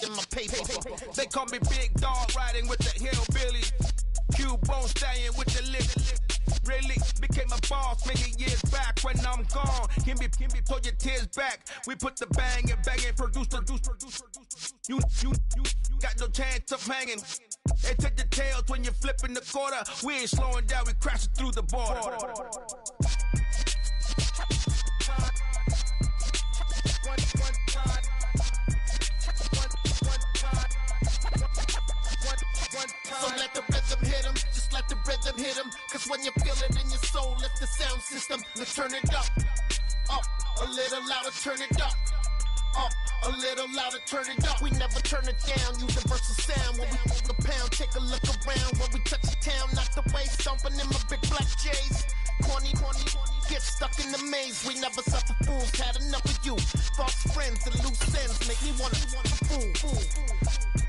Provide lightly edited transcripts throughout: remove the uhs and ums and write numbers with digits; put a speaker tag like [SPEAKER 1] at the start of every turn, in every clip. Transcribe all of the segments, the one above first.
[SPEAKER 1] in my paper. They call me Big Dog, riding with the hillbillies. Q-Bone stallion with the lip. Really became a boss many years back. When I'm gone, give me, pull your tears back. We put the bang and produce. You got no chance of hanging. They take the tails when you're flipping the quarter. We ain't slowing down, we crashing through the border. So let the rhythm hit him, just let the rhythm hit him. Cause when you feel it in your soul, lift the sound system. Let's turn it up, a little louder, turn it up. A little louder, turn it up. We never turn it down, universal sound. When we hold the pound, take a look around. When we touch the town, knock the way, stomping in my big black J's. Corny, get stuck in the maze. We never suffer fools, had enough of you. False friends and loose ends make me wanna fool.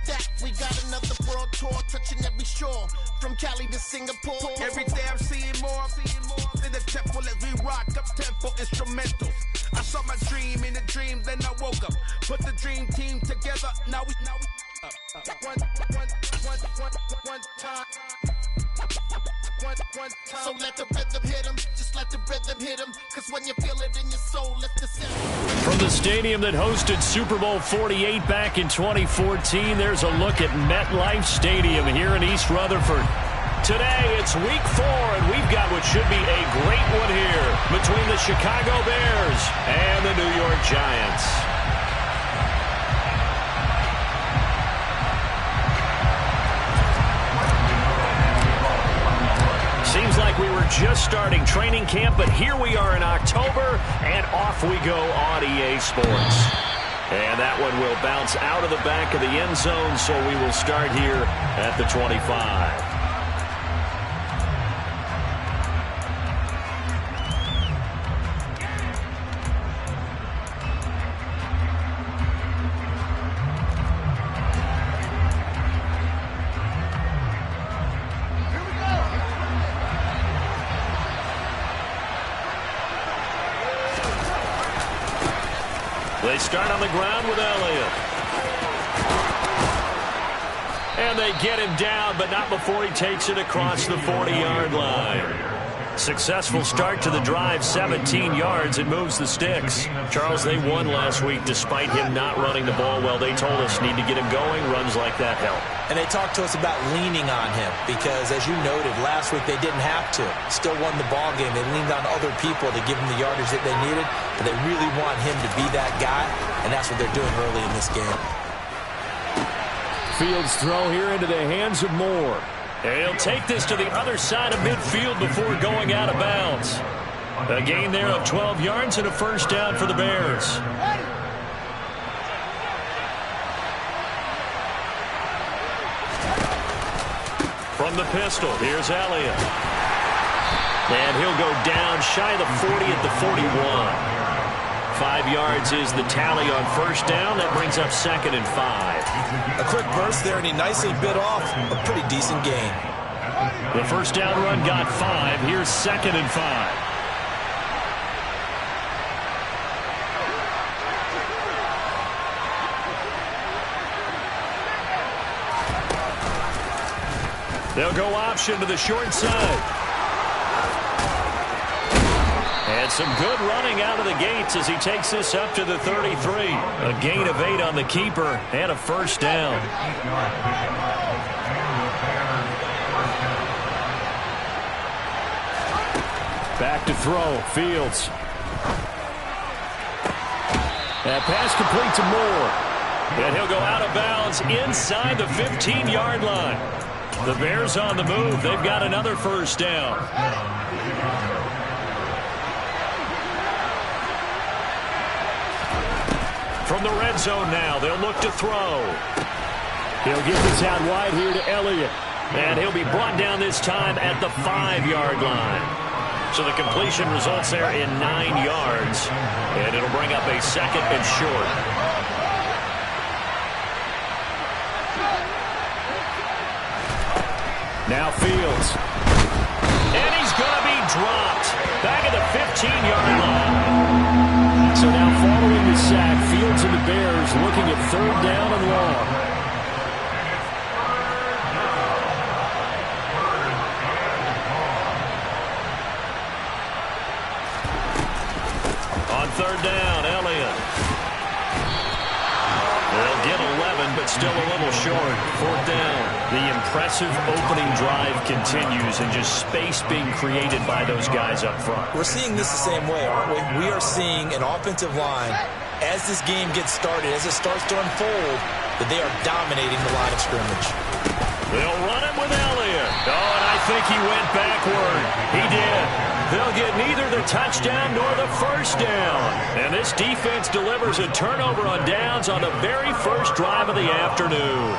[SPEAKER 1] That we got another world tour, touching every shore, from Cali to Singapore. Every day I'm seeing more in the temple as we rock up tempo instrumentals. I saw my dream in a dream, then I woke up. Put the dream team together. Now we one time. So let the rhythm hit him, just let the rhythm hit him. Cause when you feel it in your soul, lift the sound.
[SPEAKER 2] From the stadium that hosted Super Bowl 48 back in 2014, there's a look at MetLife Stadium here in East Rutherford. Today, it's week 4, and we've got what should be a great one here between the Chicago Bears and the New York Giants. Seems like we were just starting training camp, but here we are in October, and off we go on EA Sports. And that one will bounce out of the back of the end zone, so we will start here at the 25. They start on the ground with Elliott. And they get him down, but not before he takes it across the 40-yard line. Successful start to the drive, 17 yards, and moves the sticks. Charles, they won last week despite him not running the ball well. They told us need to get him going. Runs like that help.
[SPEAKER 3] And they talked to us about leaning on him because, as you noted, last week they didn't have to. Still won the ball game. They leaned on other people to give them the yardage that they needed, but they really want him to be that guy, and that's what they're doing early in this game.
[SPEAKER 2] Fields throw here into the hands of Moore. He'll take this to the other side of midfield before going out of bounds. A gain there of 12 yards and a first down for the Bears. From the pistol, here's Elliott. And he'll go down shy of the 40 at the 41. 5 yards is the tally on first down. That brings up 2nd and 5.
[SPEAKER 3] A quick burst there, and he nicely bit off a pretty decent gain.
[SPEAKER 2] The first down run got 5. Here's 2nd and 5. They'll go option to the short side. And some good running out of the gates as he takes this up to the 33. A gain of 8 on the keeper and a first down. Back to throw, Fields. That pass complete to Moore. And he'll go out of bounds inside the 15-yard line. The Bears on the move. They've got another first down. From the red zone now, they'll look to throw. He'll get this out wide here to Elliott. And he'll be brought down this time at the 5-yard line. So the completion results there in 9 yards. And it'll bring up a 2nd and short. Now Fields. And he's going to be dropped. Back at the 15-yard line. So now following the sack, Fields and the Bears looking at 3rd down third down. Elliott. They'll get 11, but still a little short. Fourth down. The impressive opening drive continues, and just space being created by those guys up front.
[SPEAKER 3] We're seeing this the same way, aren't we? We are seeing an offensive line, as this game gets started, as it starts to unfold, that they are dominating the line of scrimmage.
[SPEAKER 2] They'll run it with Elliott. Oh, and I think he went backward. He did. They'll get neither the touchdown nor the first down. And this defense delivers a turnover on downs on the very first drive of the afternoon.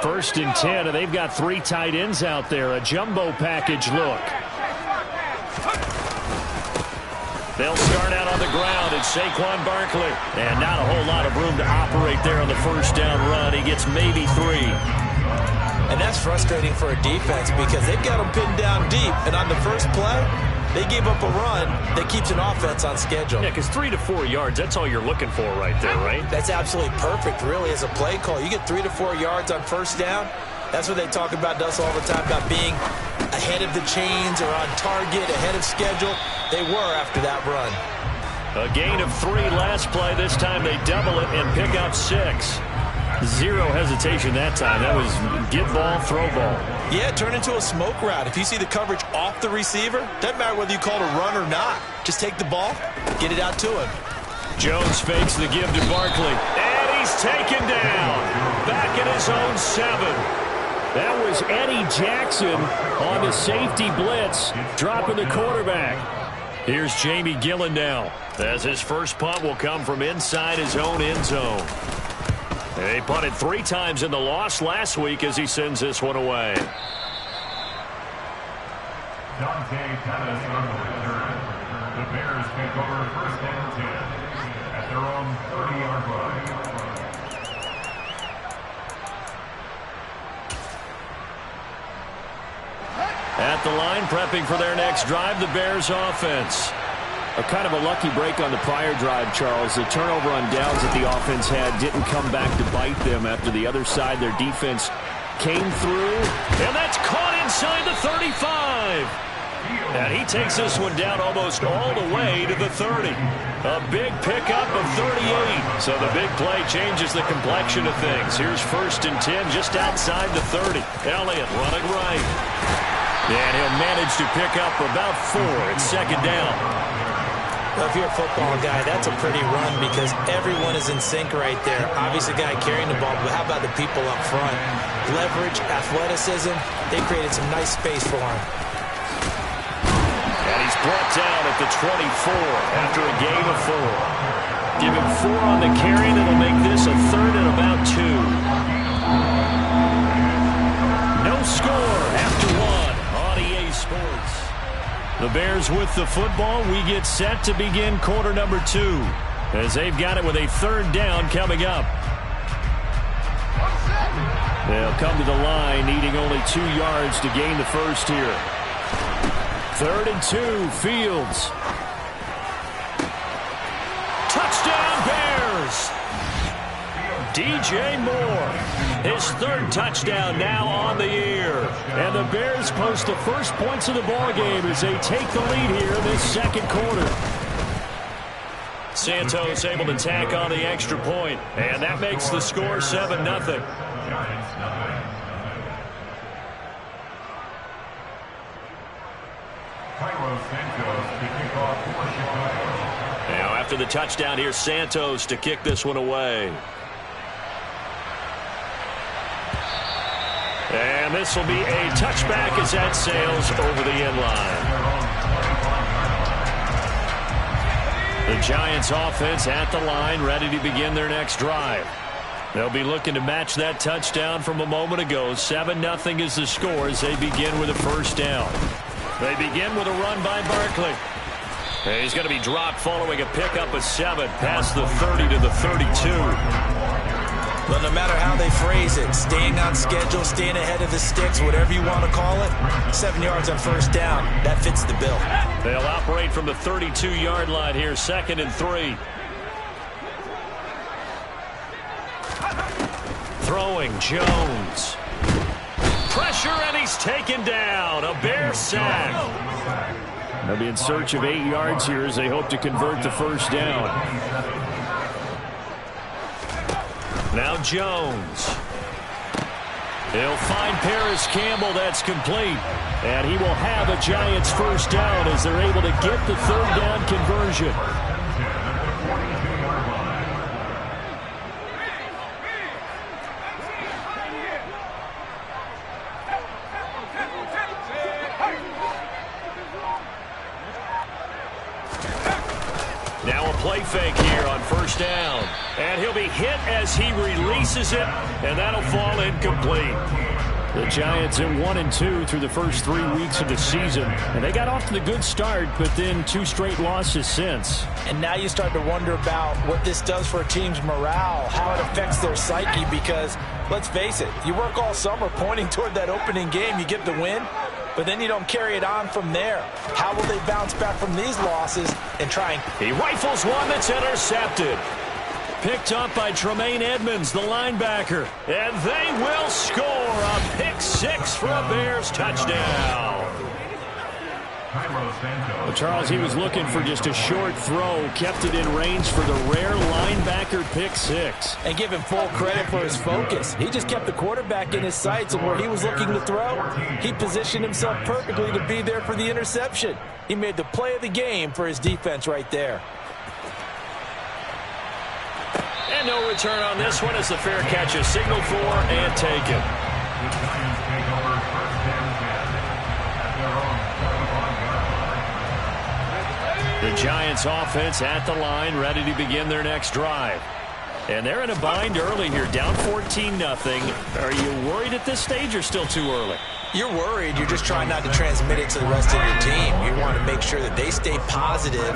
[SPEAKER 2] First and 10, and they've got 3 tight ends out there. A jumbo package look. They'll start out on the ground. It's Saquon Barkley. And not a whole lot of room to operate there on the first down run. He gets maybe 3.
[SPEAKER 3] And that's frustrating for a defense because they've got them pinned down deep. And on the first play, they gave up a run that keeps an offense on schedule.
[SPEAKER 2] Yeah, because 3 to 4 yards, that's all you're looking for right there, right?
[SPEAKER 3] That's absolutely perfect, really, as a play call. You get 3 to 4 yards on first down. That's what they talk about us all the time, about being ahead of the chains or on target, ahead of schedule. They were after that run.
[SPEAKER 2] A gain of 3 last play. This time they double it and pick up 6. Zero hesitation that time. That was get ball, throw ball.
[SPEAKER 3] Yeah, turn into a smoke route. If you see the coverage off the receiver, doesn't matter whether you call it a run or not. Just take the ball, get it out to him.
[SPEAKER 2] Jones fakes the give to Barkley. And he's taken down. Back at his own 7. That was Eddie Jackson on the safety blitz, dropping the quarterback. Here's Jamie Gillen now, as his first punt will come from inside his own end zone. They punted 3 times in the loss last week as he sends this one away.
[SPEAKER 4] Dante Pettis on the return. The Bears take over first and 10 at their own 30-yard line.
[SPEAKER 2] At the line, prepping for their next drive, the Bears offense. A kind of a lucky break on the prior drive, Charles. The turnover on downs that the offense had didn't come back to bite them after the other side. Their defense came through, and that's caught inside the 35. And he takes this one down almost all the way to the 30. A big pickup of 38. So the big play changes the complexion of things. Here's first and 10 just outside the 30. Elliott running right. And he'll manage to pick up about 4 at second down.
[SPEAKER 3] Well, if you're a football guy, that's a pretty run because everyone is in sync right there. Obviously, the guy carrying the ball, but how about the people up front? Leverage, athleticism, they created some nice space for him.
[SPEAKER 2] And he's brought down at the 24 after a gain of 4. Give him 4 on the carry. That'll make this a third and about 2. No score after 1 on EA Sports. The Bears with the football. We get set to begin quarter number 2 as they've got it with a third down coming up. They'll come to the line needing only 2 yards to gain the first here. 3rd and 2, Fields. Touchdown Bears! DJ Moore, his 3rd touchdown now on the year. And the Bears post the first points of the ballgame as they take the lead here in this second quarter. Santos able to tack on the extra point, and that makes the score 7-0. Now after the touchdown, here's Santos to kick this one away. And this will be a touchback as that sails over the end line. The Giants offense at the line, ready to begin their next drive. They'll be looking to match that touchdown from a moment ago. 7-0 is the score as they begin with a first down. They begin with a run by Barkley. And he's going to be dropped following a pickup of 7 past the 30 to the 32.
[SPEAKER 3] But no matter how they phrase it, staying on schedule, staying ahead of the sticks, whatever you want to call it, 7 yards on first down, that fits the bill.
[SPEAKER 2] They'll operate from the 32-yard line here, 2nd and 3. Throwing, Jones. Pressure, and he's taken down. A Bear sack. They'll be in search of 8 yards here as they hope to convert the first down. Now Jones. He'll find Paris Campbell. That's complete. And he will have a Giants first down as they're able to get the third down conversion. Now a play fake here on first down. And he'll be hit as he releases it, and that'll fall incomplete. The Giants at 1-2 through the first 3 weeks of the season. And they got off to the good start, but then 2 straight losses since.
[SPEAKER 3] And now you start to wonder about what this does for a team's morale, how it affects their psyche, because, let's face it, you work all summer pointing toward that opening game, you get the win, but then you don't carry it on from there. How will they bounce back from these losses and try and...
[SPEAKER 2] He rifles one that's intercepted. Picked up by Tremaine Edmonds, the linebacker. And they will score a pick 6 for a Bears touchdown. Well, Charles, he was looking for just a short throw, kept it in range for the rare linebacker pick 6.
[SPEAKER 3] And give him full credit for his focus. He just kept the quarterback in his sights, and where he was looking to throw, he positioned himself perfectly to be there for the interception. He made the play of the game for his defense right there.
[SPEAKER 2] And no return on this one as the fair catch is signaled for and taken. The Giants offense at the line, ready to begin their next drive. And they're in a bind early here, down 14-0. Are you worried at this stage or still too early?
[SPEAKER 3] You're worried. You're just trying not to transmit it to the rest of your team. You want to make sure that they stay positive,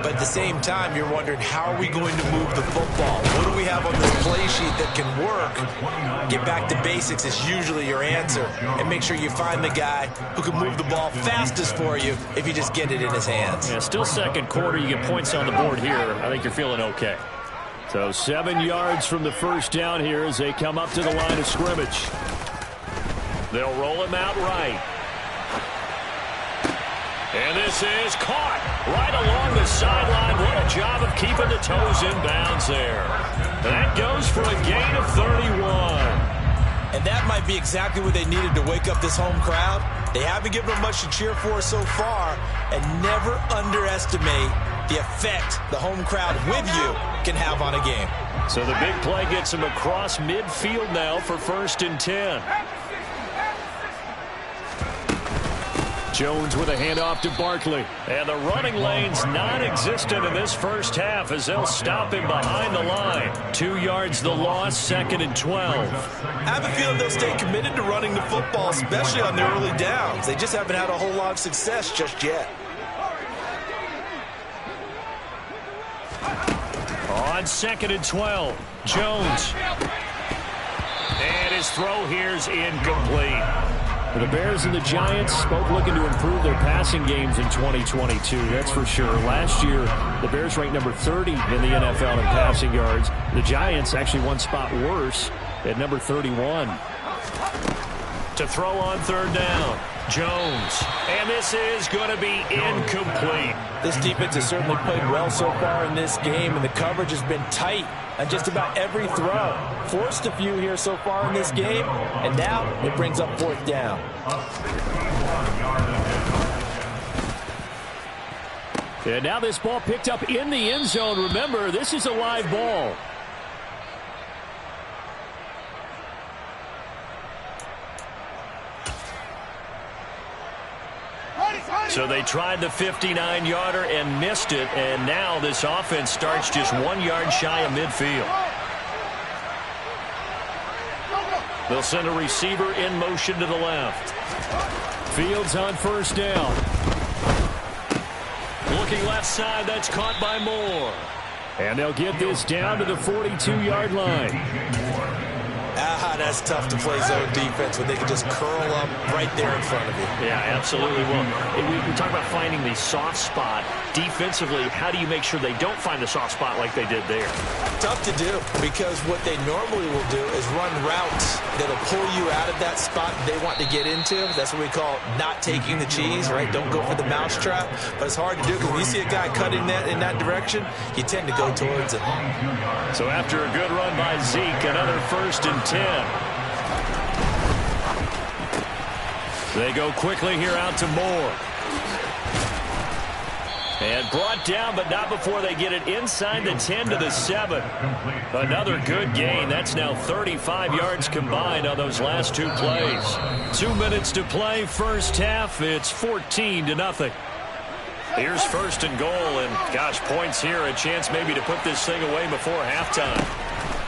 [SPEAKER 3] but at the same time, you're wondering, how are we going to move the football? What do we have on this play sheet that can work? Get back to basics is usually your answer, and make sure you find the guy who can move the ball fastest for you if you just get it in his hands.
[SPEAKER 2] Yeah, still second quarter. You get points on the board here. I think you're feeling okay. So 7 yards from the first down here as they come up to the line of scrimmage. They'll roll him out right. And this is caught right along the sideline. What a job of keeping the toes in bounds there. That goes for a gain of 31.
[SPEAKER 3] And that might be exactly what they needed to wake up this home crowd. They haven't given them much to cheer for so far, and never underestimate the effect the home crowd with you can have on a game.
[SPEAKER 2] So the big play gets him across midfield now for 1st and 10. Jones with a handoff to Barkley. And the running lane's non-existent in this first half as they'll stop him behind the line. 2 yards the loss, 2nd and 12.
[SPEAKER 3] I have a feeling they'll stay committed to running the football, especially on their early downs. They just haven't had a whole lot of success just yet.
[SPEAKER 2] On 2nd and 12, Jones. And his throw here's incomplete. The Bears and the Giants both looking to improve their passing games in 2022, that's for sure. Last year, the Bears ranked number 30 in the NFL in passing yards. The Giants actually one spot worse at number 31. To throw on 3rd down, Jones. And this is going to be incomplete.
[SPEAKER 3] This defense has certainly played well so far in this game, and the coverage has been tight on just about every throw. Forced a few here so far in this game, and now it brings up 4th down.
[SPEAKER 2] And now this ball picked up in the end zone. Remember, this is a live ball. So they tried the 59-yarder and missed it, and now this offense starts just 1 yard shy of midfield. They'll send a receiver in motion to the left. Fields on 1st down. looking left side. That's caught by Moore. And they'll get this down to the 42-yard line.
[SPEAKER 3] That's tough to play zone defense when they can just curl up right there in front of you.
[SPEAKER 2] Yeah, absolutely. Well, we talk about finding the soft spot. Defensively, how do you make sure they don't find the soft spot like they did there?
[SPEAKER 3] Tough to do, because what they normally will do is run routes that'll pull you out of that spot they want to get into. That's what we call not taking the cheese, right? Don't go for the mousetrap. But it's hard to do, because when you see a guy cutting that in that direction, you tend to go towards it.
[SPEAKER 2] So after a good run by Zeke, another 1st and 10. They go quickly here out to Moore. And brought down, but not before they get it inside the 10 to the 7. Another good gain. That's now 35 yards combined on those last 2 plays. 2 minutes to play, first half. It's 14-0. Here's 1st and goal, and gosh, points here. A chance maybe to put this thing away before halftime.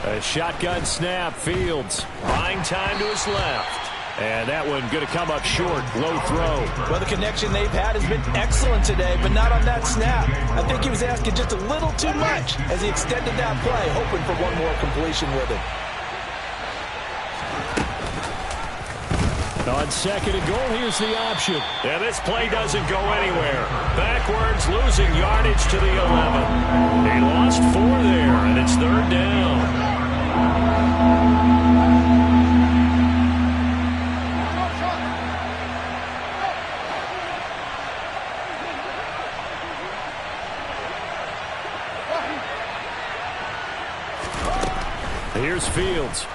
[SPEAKER 2] A shotgun snap, Fields buying time to his left. And that one going to come up short. Low throw.
[SPEAKER 3] Well, the connection they've had has been excellent today, but not on that snap. I think he was asking just a little too much as he extended that play, hoping for one more completion with it.
[SPEAKER 2] On 2nd and goal, here's the option. And this play doesn't go anywhere. Backwards, losing yardage to the 11. They lost 4 there, and it's 3rd down. Here's Fields.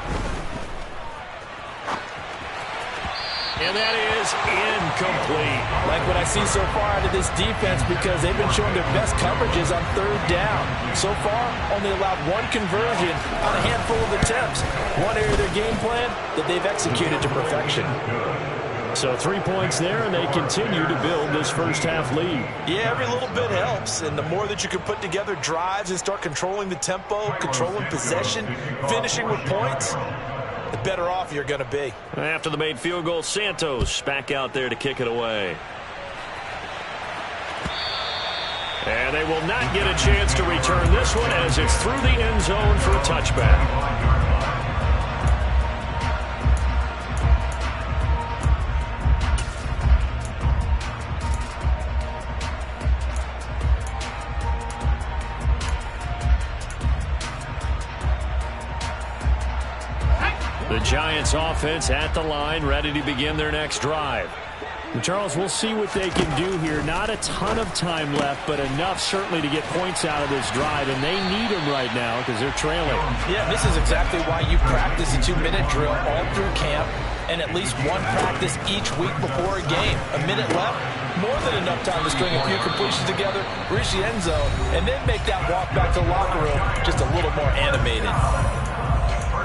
[SPEAKER 2] And that is incomplete.
[SPEAKER 3] Like what I see so far out of this defense, because they've been showing their best coverages on 3rd down. So far, only allowed 1 conversion on a handful of attempts. One area of their game plan that they've executed to perfection.
[SPEAKER 2] So 3 points there, and they continue to build this first half lead.
[SPEAKER 3] Yeah, every little bit helps, and the more that you can put together drives and start controlling the tempo, controlling possession, finishing with points, the better off you're going to be.
[SPEAKER 2] After the made field goal, Santos back out there to kick it away. And they will not get a chance to return this one as it's through the end zone for a touchback. The Giants offense at the line, ready to begin their next drive. And Charles, we'll see what they can do here. Not a ton of time left, but enough certainly to get points out of this drive, and they need them right now because they're trailing.
[SPEAKER 3] Yeah, this is exactly why you practice a 2-minute drill all through camp and at least one practice each week before a game. A minute left, more than enough time to string a few completions together, reach the end zone, and then make that walk back to the locker room just a little more animated.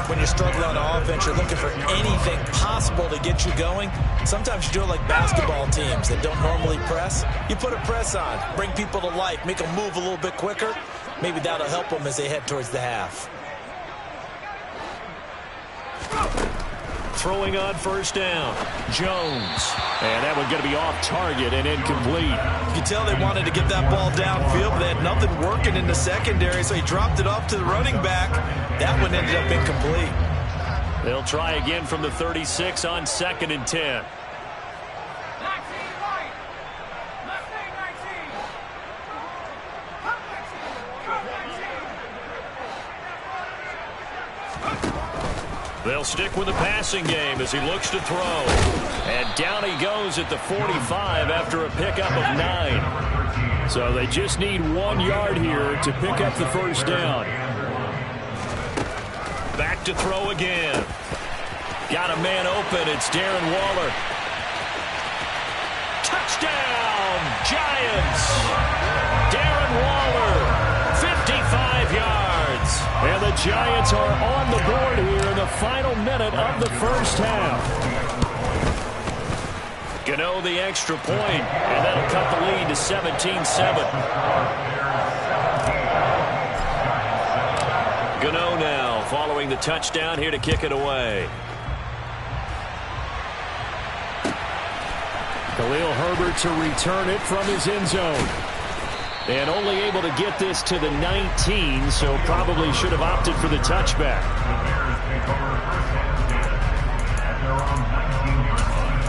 [SPEAKER 3] When you're struggling on offense, you're looking for anything possible to get you going. Sometimes you do it like basketball teams that don't normally press. You put a press on, bring people to life, make them move a little bit quicker. Maybe that'll help them as they head towards the half.
[SPEAKER 2] Throwing on 1st down, Jones. And that one going to be off target and incomplete.
[SPEAKER 3] You can tell they wanted to get that ball downfield, but they had nothing working in the secondary, so he dropped it off to the running back. That one ended up incomplete.
[SPEAKER 2] They'll try again from the 36 on 2nd and 10. They'll stick with the passing game as he looks to throw. And down he goes at the 45 after a pickup of 9. So they just need 1 yard here to pick up the 1st down. Back to throw again. Got a man open. It's Darren Waller. Touchdown, Giants. Darren Waller, 55 yards. And the Giants are on the board here in the final minute of the first half. Gano the extra point, and that'll cut the lead to 17-7. Gano now following the touchdown here to kick it away. Khalil Herbert to return it from his end zone. And only able to get this to the 19, so probably should have opted for the touchback.
[SPEAKER 4] The Bears take over first and 10 at their own 19-yard line.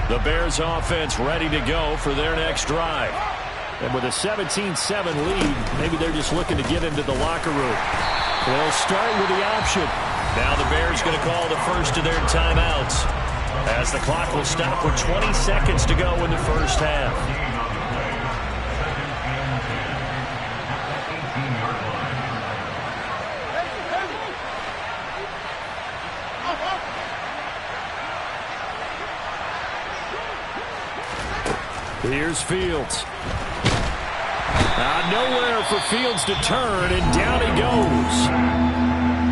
[SPEAKER 2] The Bears offense ready to go for their next drive. And with a 17-7 lead, maybe they're just looking to get into the locker room. They'll start with the option. Now the Bears going to call the first of their timeouts, as the clock will stop with 20 seconds to go in the first half. Here's Fields. Nowhere for Fields to turn, and down he goes.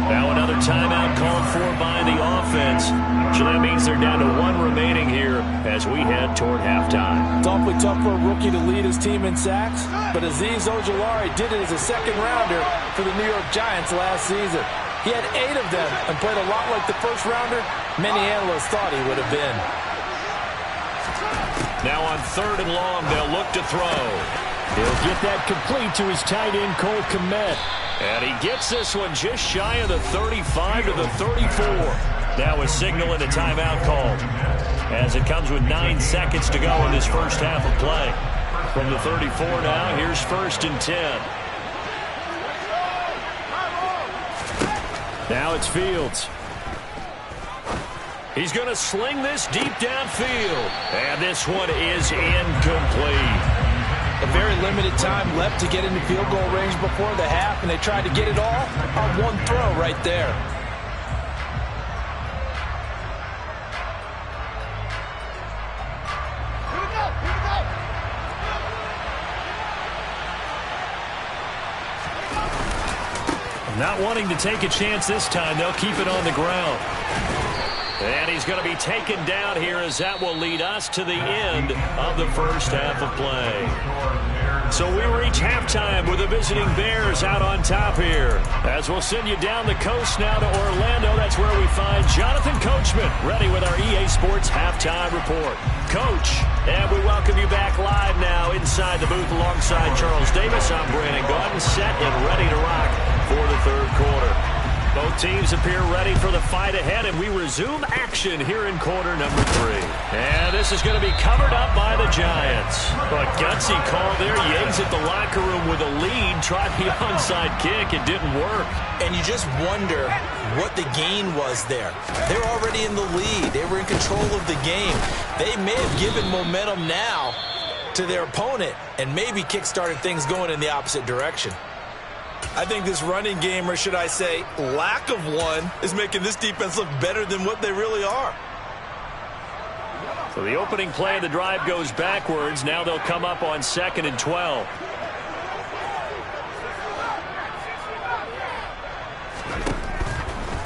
[SPEAKER 2] Now another timeout called for by the offense. So that means they're down to one remaining here as we head toward halftime.
[SPEAKER 3] It's awfully tough for a rookie to lead his team in sacks, but Azeez Ojulari did it as a second-rounder for the New York Giants last season. He had 8 of them and played a lot like the first-rounder many analysts thought he would have been.
[SPEAKER 2] Now on 3rd and long, they'll look to throw. He'll get that complete to his tight end, Cole Kmet. And he gets this one just shy of the 35 to the 34. Now a signal and a timeout called, as it comes with 9 seconds to go in this first half of play. From the 34 now, here's 1st and 10. Now it's Fields. He's going to sling this deep downfield. And this one is incomplete.
[SPEAKER 3] A very limited time left to get into field goal range before the half, and they tried to get it all on one throw right there.
[SPEAKER 2] Not wanting to take a chance this time, they'll keep it on the ground. And he's going to be taken down here, as that will lead us to the end of the first half of play. So we reach halftime with the visiting Bears out on top here. As we'll send you down the coast now to Orlando, that's where we find Jonathan Coachman, ready with our EA Sports Halftime Report. Coach, and we welcome you back live now inside the booth alongside Charles Davis. I'm Brandon Gaudin, set and ready to rock for the 3rd quarter. Both teams appear ready for the fight ahead, and we resume action here in quarter number 3. And this is going to be covered up by the Giants. But gutsy call there. Yates at the locker room with a lead. Tried the onside kick. It didn't work.
[SPEAKER 3] And you just wonder what the gain was there. They're already in the lead. They were in control of the game. They may have given momentum now to their opponent and maybe kick-started things going in the opposite direction. I think this running game, or should I say lack of one, is making this defense look better than what they really are.
[SPEAKER 2] So the opening play of the drive goes backwards. Now they'll come up on 2nd and 12.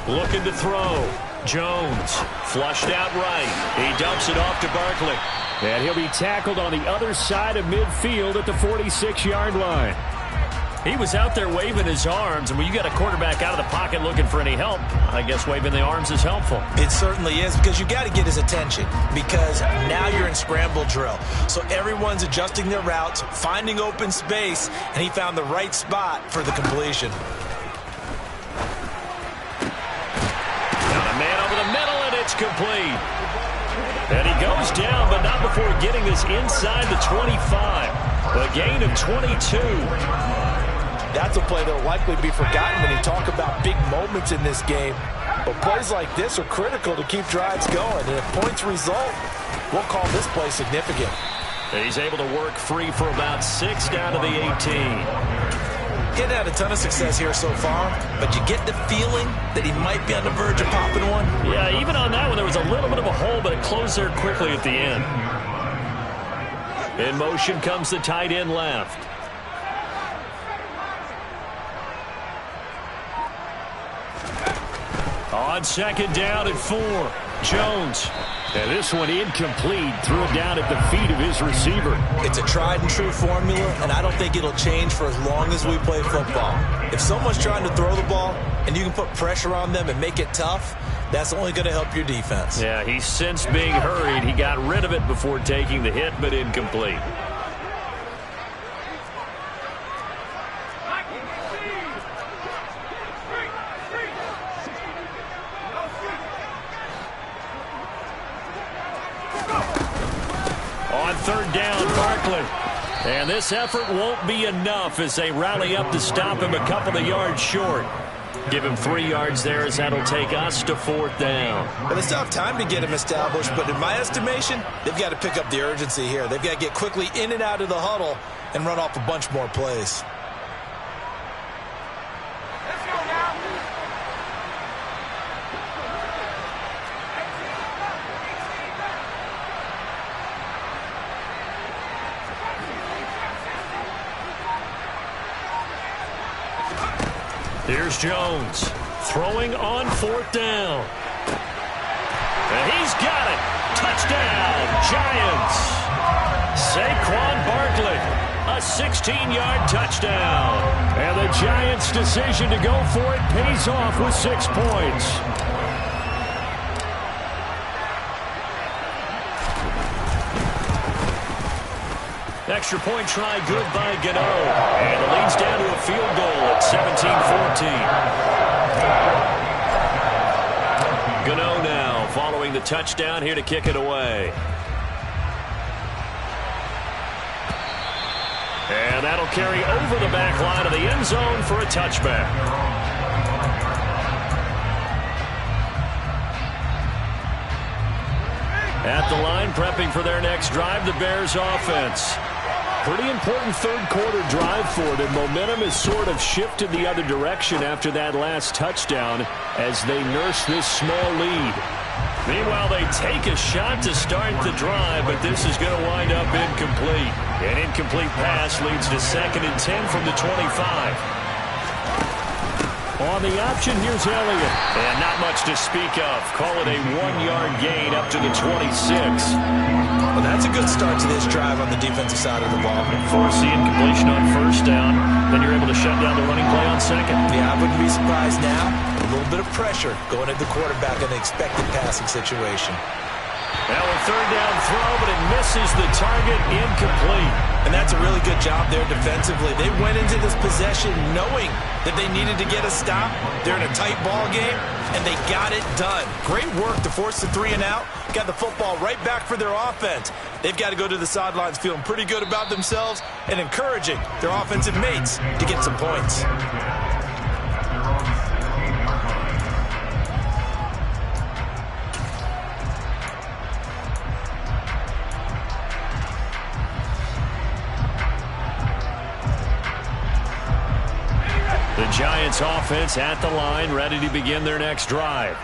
[SPEAKER 2] Looking to throw. Jones flushed out right. He dumps it off to Barkley. And he'll be tackled on the other side of midfield at the 46-yard line. He was out there waving his arms, and when you got a quarterback out of the pocket looking for any help, I guess waving the arms is helpful.
[SPEAKER 3] It certainly is, because you got to get his attention, because now you're in scramble drill. So everyone's adjusting their routes, finding open space, and he found the right spot for the completion.
[SPEAKER 2] Got a man over the middle, and it's complete. And he goes down, but not before getting this inside the 25. A gain of 22.
[SPEAKER 3] That's a play that will likely be forgotten when you talk about big moments in this game. But plays like this are critical to keep drives going. And if points result, we'll call this play significant.
[SPEAKER 2] He's able to work free for about 6 down to the 18.
[SPEAKER 3] Getting had a ton of success here so far, but you get the feeling that he might be on the verge of popping one.
[SPEAKER 2] Yeah, even on that one, there was a little bit of a hole, but it closed there quickly at the end. In motion comes the tight end left. On 2nd down and 4, Jones. And this one incomplete. Threw it down at the feet of his receiver.
[SPEAKER 3] It's a tried-and-true formula, and I don't think it'll change for as long as we play football. If someone's trying to throw the ball and you can put pressure on them and make it tough, That's only going to help your defense.
[SPEAKER 2] Yeah, he's since being hurried. He got rid of it before taking the hit, but incomplete. On third down, Barkley. And this effort won't be enough as they rally up to stop him a couple of yards short. Give him 3 yards there as that'll take us to fourth down.
[SPEAKER 3] Well, they still have time to get him established, but in my estimation, they've got to pick up the urgency here. They've got to get quickly in and out of the huddle and run off a bunch more plays.
[SPEAKER 2] Here's Jones, throwing on fourth down. And he's got it. Touchdown, Giants. Saquon Barkley, a 16-yard touchdown. And the Giants' decision to go for it pays off with 6 points. Extra point try good by Gano. And it leads down to a field goal at 17-14. Gano now following the touchdown here to kick it away. And that'll carry over the back line of the end zone for a touchback. At the line, prepping for their next drive, the Bears offense. Pretty important third-quarter drive for them. Momentum has sort of shifted the other direction after that last touchdown as they nurse this small lead. Meanwhile, they take a shot to start the drive, but this is going to wind up incomplete. An incomplete pass leads to 2nd and 10 from the 25. On the option, here's Elliott. And not much to speak of. Call it a 1-yard gain up to the 26.
[SPEAKER 3] Well, that's a good start to this drive on the defensive side of the ball.
[SPEAKER 2] Force the incompletion on first down. Then you're able to shut down the running play on second.
[SPEAKER 3] Yeah, I wouldn't be surprised now. A little bit of pressure going at the quarterback in an expected passing situation.
[SPEAKER 2] Now a third down throw, but it misses the target, incomplete.
[SPEAKER 3] And that's a really good job there defensively. They went into this possession knowing that they needed to get a stop. They're in a tight ball game, and they got it done. Great work to force the 3 and out. Got the football right back for their offense. They've got to go to the sidelines feeling pretty good about themselves and encouraging their offensive mates to get some points.
[SPEAKER 2] The Giants offense at the line, ready to begin their next drive.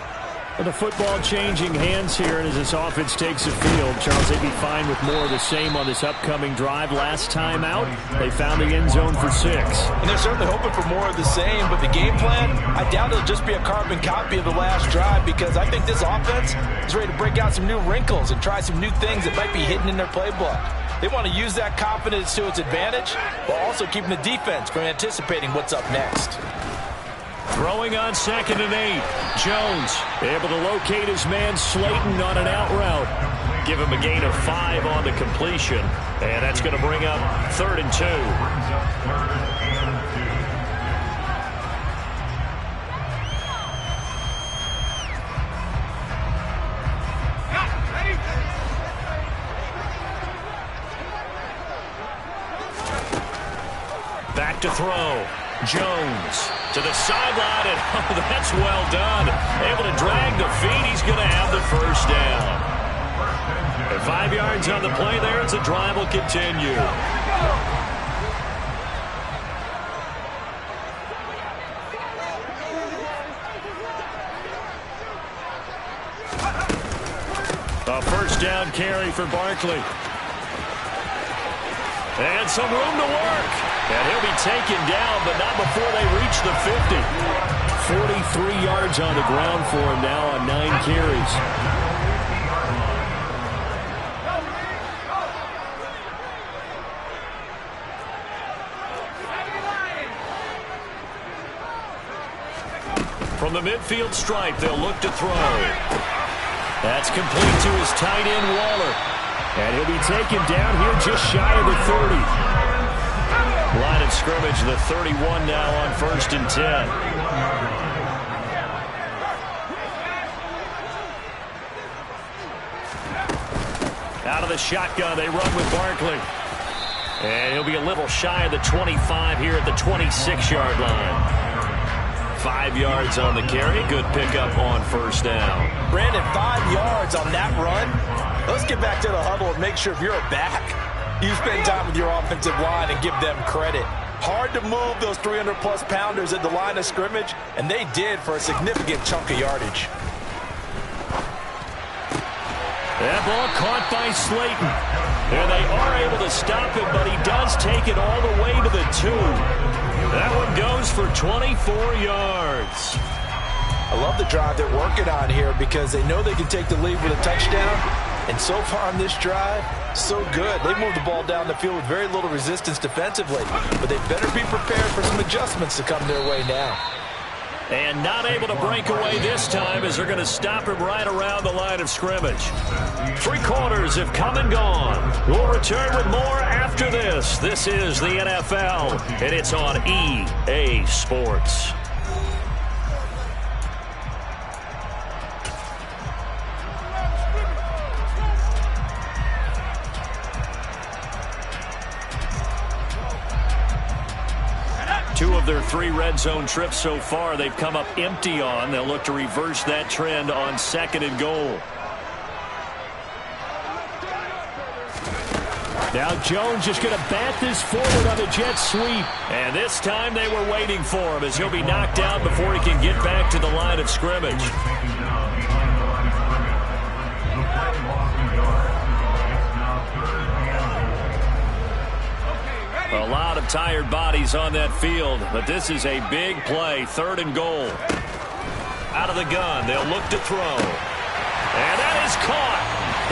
[SPEAKER 2] But the football changing hands here, and as this offense takes the field, Charles, they'd be fine with more of the same on this upcoming drive. Last time out, they found the end zone for 6.
[SPEAKER 3] And they're certainly hoping for more of the same, but the game plan, I doubt it'll just be a carbon copy of the last drive, because I think this offense is ready to break out some new wrinkles and try some new things that might be hidden in their playbook. They want to use that confidence to its advantage while also keeping the defense from anticipating what's up next.
[SPEAKER 2] Throwing on 2nd and 8. Jones able to locate his man Slayton on an out route. Give him a gain of 5 on the completion. And that's going to bring up 3rd and 2. Back to throw. Jones to the sideline, and oh, that's well done. Able to drag the feet. He's going to have the first down. And 5 yards on the play there as the drive will continue. A first down carry for Barkley. And some room to work. And he'll be taken down, but not before they reach the 50. 43 yards on the ground for him now on 9 carries. From the midfield stripe, they'll look to throw. That's complete to his tight end, Waller. And he'll be taken down here just shy of the 30. Line of scrimmage, the 31 now on 1st and 10. Out of the shotgun, they run with Barkley. And he'll be a little shy of the 25 here at the 26-yard line. 5 yards on the carry. Good pickup on 1st down.
[SPEAKER 3] Brandon, 5 yards on that run. Let's get back to the huddle and make sure if you're a back, you spend time with your offensive line and give them credit. Hard to move those 300-plus pounders at the line of scrimmage, and they did for a significant chunk of yardage.
[SPEAKER 2] That ball caught by Slayton. And they are able to stop him, but he does take it all the way to the 2. That one goes for 24 yards.
[SPEAKER 3] I love the drive they're working on here because they know they can take the lead with a touchdown. And so far on this drive, so good. They moved the ball down the field with very little resistance defensively. But they better be prepared for some adjustments to come their way now.
[SPEAKER 2] And not able to break away this time as they're going to stop him right around the line of scrimmage. 3 quarters have come and gone. We'll return with more after this. This is the NFL, and it's on EA Sports. Two of their 3 red zone trips so far, they've come up empty on. They'll look to reverse that trend on 2nd and goal. Now Jones just going to bat this forward on the jet sweep. And this time they were waiting for him as he'll be knocked down before he can get back to the line of scrimmage. A lot of tired bodies on that field, but this is a big play. 3rd and goal. Out of the gun, they'll look to throw. And that is caught.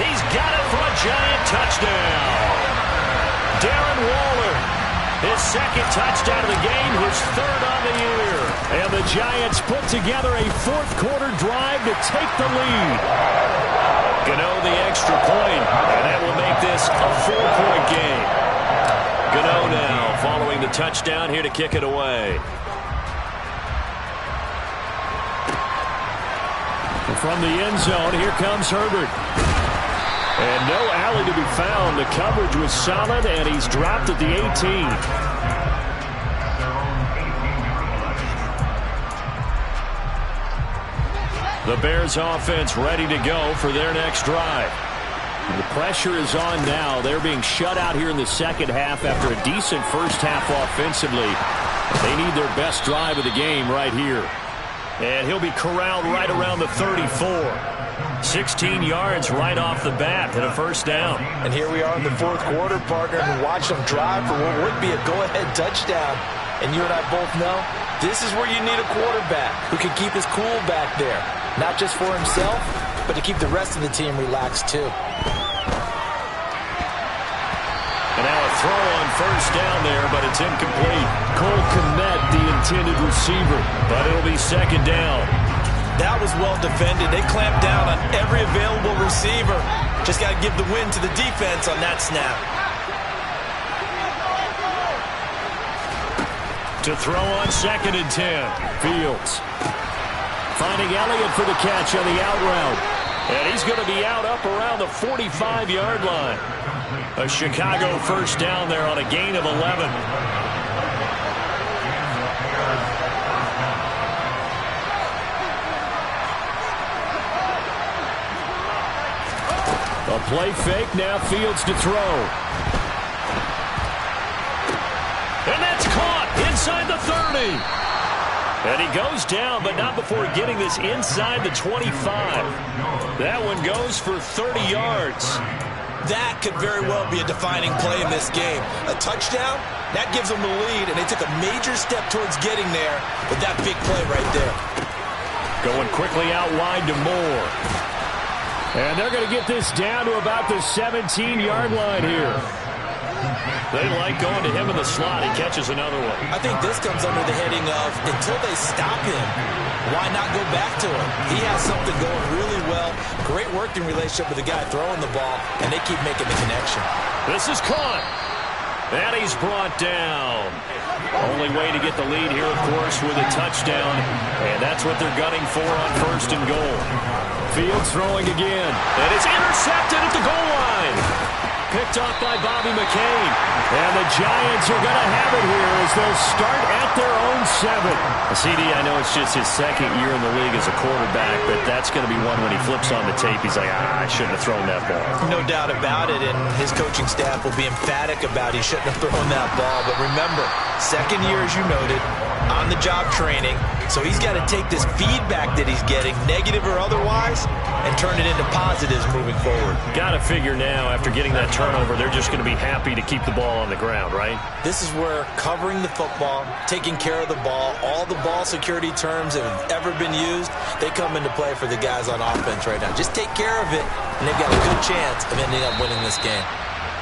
[SPEAKER 2] He's got it for a giant touchdown. Darren Waller, his 2nd touchdown of the game, his 3rd on the year. And the Giants put together a 4th quarter drive to take the lead. Gano the extra point, and that will make this a 4-point game. Gano now following the touchdown here to kick it away. And from the end zone, here comes Herbert. And no alley to be found. The coverage was solid, and he's dropped at the 18. The Bears offense ready to go for their next drive. The pressure is on now. They're being shut out here in the second half after a decent first half offensively. They need their best drive of the game right here. And he'll be corralled right around the 34. 16 yards right off the bat and a 1st down.
[SPEAKER 3] And here we are in the 4th quarter, partner, and watch them drive for what would be a go-ahead touchdown. And you and I both know this is where you need a quarterback who can keep his cool back there. Not just for himself, but to keep the rest of the team relaxed too.
[SPEAKER 2] And now a throw on 1st down there, but it's incomplete. Cole Kmet, the intended receiver, but it'll be 2nd down.
[SPEAKER 3] That was well defended. They clamped down on every available receiver. Just got to give the win to the defense on that snap.
[SPEAKER 2] To throw on 2nd and 10. Fields finding Elliott for the catch on the out route. And he's going to be out up around the 45-yard line. A Chicago 1st down there on a gain of 11. A play fake, now Fields to throw. And that's caught inside the 30. And he goes down, but not before getting this inside the 25. That one goes for 30 yards.
[SPEAKER 3] That could very well be a defining play in this game. A touchdown, that gives them the lead, and they took a major step towards getting there with that big play right there.
[SPEAKER 2] Going quickly out wide to Moore. And they're going to get this down to about the 17-yard line here. They like going to him in the slot. He catches another one.
[SPEAKER 3] I think this comes under the heading of until they stop him, why not go back to him? He has something going really well. Great working relationship with the guy throwing the ball, and they keep making the connection.
[SPEAKER 2] This is caught. And he's brought down. Only way to get the lead here, of course, with a touchdown. And that's what they're gunning for on 1st and goal. Fields throwing again. And it's intercepted at the goal line. Picked off by Bobby McCain. And the Giants are going to have it here as they'll start at their own 7. CD, I know it's just his 2nd year in the league as a quarterback, but that's going to be one when he flips on the tape. He's like, I shouldn't have thrown that ball.
[SPEAKER 3] No doubt about it, and his coaching staff will be emphatic about he shouldn't have thrown that ball. But remember, 2nd year, as you noted, on-the-job training. So he's got to take this feedback that he's getting, negative or otherwise, and turn it into positives moving forward.
[SPEAKER 2] Got to figure now, after getting that turnover, they're just going to be happy to keep the ball on the ground, right?
[SPEAKER 3] This is where covering the football, taking care of the ball, all the ball security terms that have ever been used, they come into play for the guys on offense right now. Just take care of it, and they've got a good chance of ending up winning this game.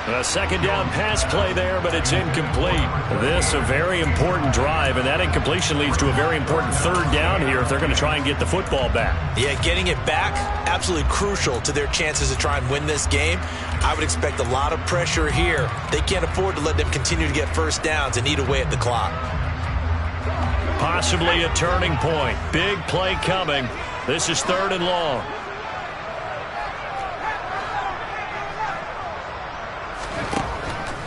[SPEAKER 2] A 2nd down pass play there, but it's incomplete. This a very important drive, and that incompletion leads to a very important 3rd down here if they're going to try and get the football back.
[SPEAKER 3] Yeah, getting it back, absolutely crucial to their chances to try and win this game. I would expect a lot of pressure here. They can't afford to let them continue to get 1st downs and eat away at the clock.
[SPEAKER 2] Possibly a turning point. Big play coming. This is 3rd and long.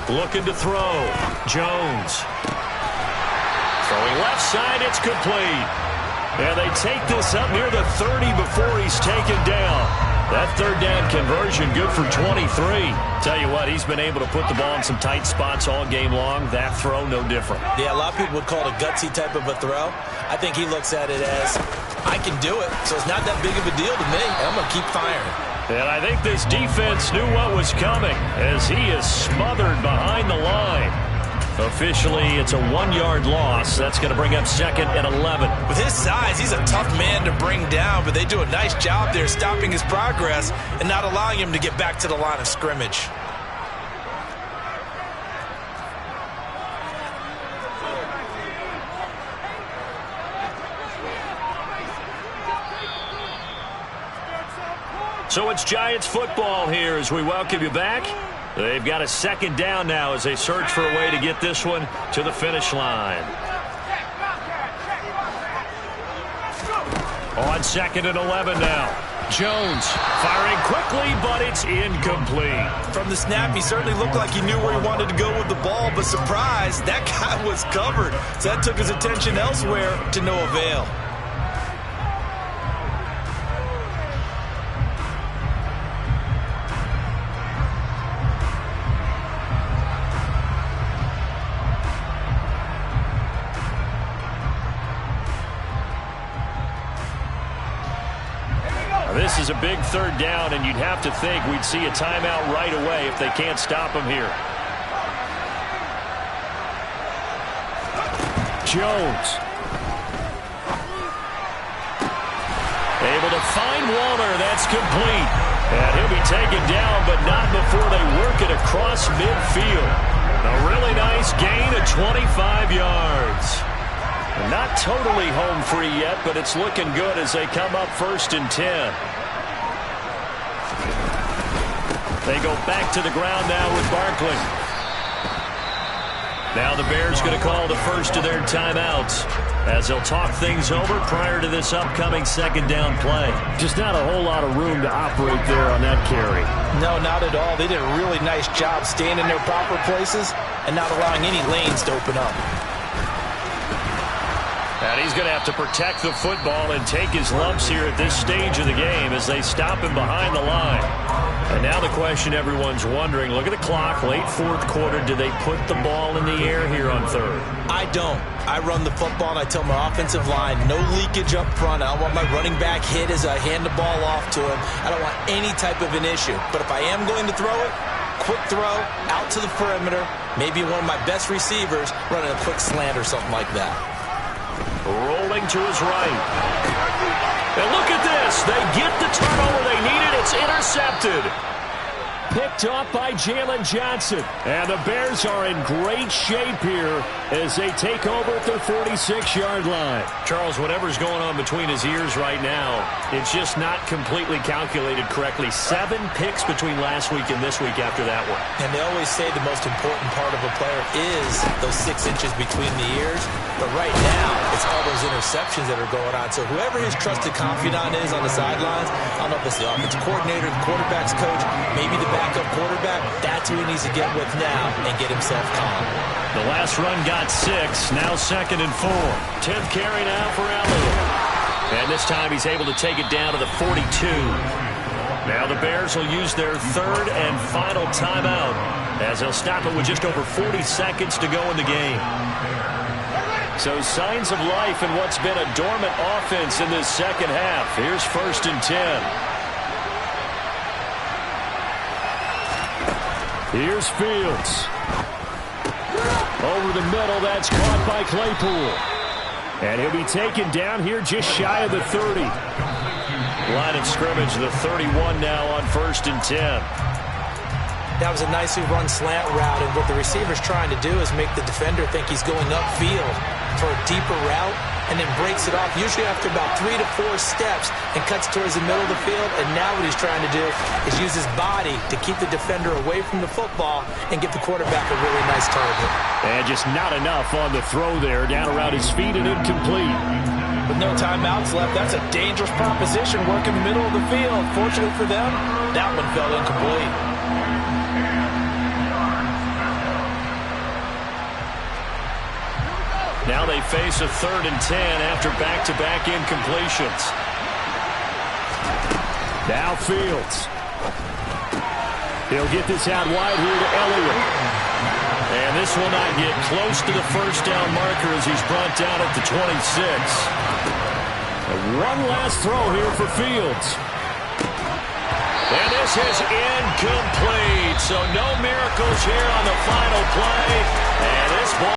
[SPEAKER 2] Looking to throw. Jones. Throwing left side, it's complete. And they take this up near the 30 before he's taken down. That 3rd down conversion good for 23. Tell you what, he's been able to put the ball in some tight spots all game long. That throw, no different.
[SPEAKER 3] Yeah, a lot of people would call it a gutsy type of a throw. I think he looks at it as, I can do it, so it's not that big of a deal to me, and I'm going to keep firing.
[SPEAKER 2] And I think this defense knew what was coming as he is smothered behind the line. Officially, it's a 1-yard loss. That's going to bring up 2nd and 11.
[SPEAKER 3] With his size, he's a tough man to bring down, but they do a nice job there stopping his progress and not allowing him to get back to the line of scrimmage.
[SPEAKER 2] So it's Giants football here as we welcome you back. They've got a 2nd down now as they search for a way to get this one to the finish line. On 2nd and 11 now. Jones firing quickly, but it's incomplete.
[SPEAKER 3] From the snap, he certainly looked like he knew where he wanted to go with the ball, but surprise, that guy was covered. So that took his attention elsewhere to no avail.
[SPEAKER 2] This is a big 3rd down, and you'd have to think we'd see a timeout right away if they can't stop him here. Jones. Able to find Walter. That's complete. And he'll be taken down, but not before they work it across midfield. A really nice gain of 25 yards. Not totally home free yet, but it's looking good as they come up 1st and 10. They go back to the ground now with Barkley. Now the Bears going to call the first of their timeouts as they'll talk things over prior to this upcoming 2nd down play. Just not a whole lot of room to operate there on that carry.
[SPEAKER 3] No, not at all. They did a really nice job staying in their proper places and not allowing any lanes to open up.
[SPEAKER 2] And he's going to have to protect the football and take his lumps here at this stage of the game as they stop him behind the line. And now the question everyone's wondering, look at the clock, late 4th quarter, do they put the ball in the air here on 3rd?
[SPEAKER 3] I don't. I run the football and I tell my offensive line, no leakage up front. I don't want my running back hit as I hand the ball off to him. I don't want any type of an issue. But if I am going to throw it, quick throw, out to the perimeter, maybe one of my best receivers running a quick slant or something like that.
[SPEAKER 2] Rolling to his right. And look at this. They get the turnover they needed. It's intercepted. picked off by Jalen Johnson. And the Bears are in great shape here as they take over at their 46-yard line. Charles, whatever's going on between his ears right now, it's just not completely calculated correctly. 7 picks between last week and this week after that one.
[SPEAKER 3] And they always say the most important part of a player is those 6 inches between the ears. But right now, it's all those interceptions that are going on. So whoever his trusted confidant is on the sidelines, I don't know if it's the offensive coordinator, the quarterback's coach, maybe the backup quarterback, that's who he needs to get with now and get himself calm.
[SPEAKER 2] The last run got 6, now 2nd and 4. 10th carry now for Elliott. And this time he's able to take it down to the 42. Now the Bears will use their 3rd and final timeout as they'll stop it with just over 40 seconds to go in the game. So signs of life in what's been a dormant offense in this second half. Here's 1st and 10. Here's Fields. Over the middle, that's caught by Claypool. And he'll be taken down here just shy of the 30. Line of scrimmage, the 31 now on 1st and 10.
[SPEAKER 3] That was a nicely run slant route, and what the receiver's trying to do is make the defender think he's going upfield for a deeper route, and then breaks it off, usually after about 3 to 4 steps, and cuts towards the middle of the field. And now what he's trying to do is use his body to keep the defender away from the football and give the quarterback a really nice target.
[SPEAKER 2] And just not enough on the throw there, down around his feet and incomplete.
[SPEAKER 3] With no timeouts left, that's a dangerous proposition, work in the middle of the field. Fortunate for them, that one fell incomplete.
[SPEAKER 2] Now they face a 3rd and 10 after back-to-back incompletions. Now Fields. He'll get this out wide here to Elliott. And this will not get close to the first down marker as he's brought down at the 26. One last throw here for Fields. And this is incomplete. So no miracles here on the final play. And this ball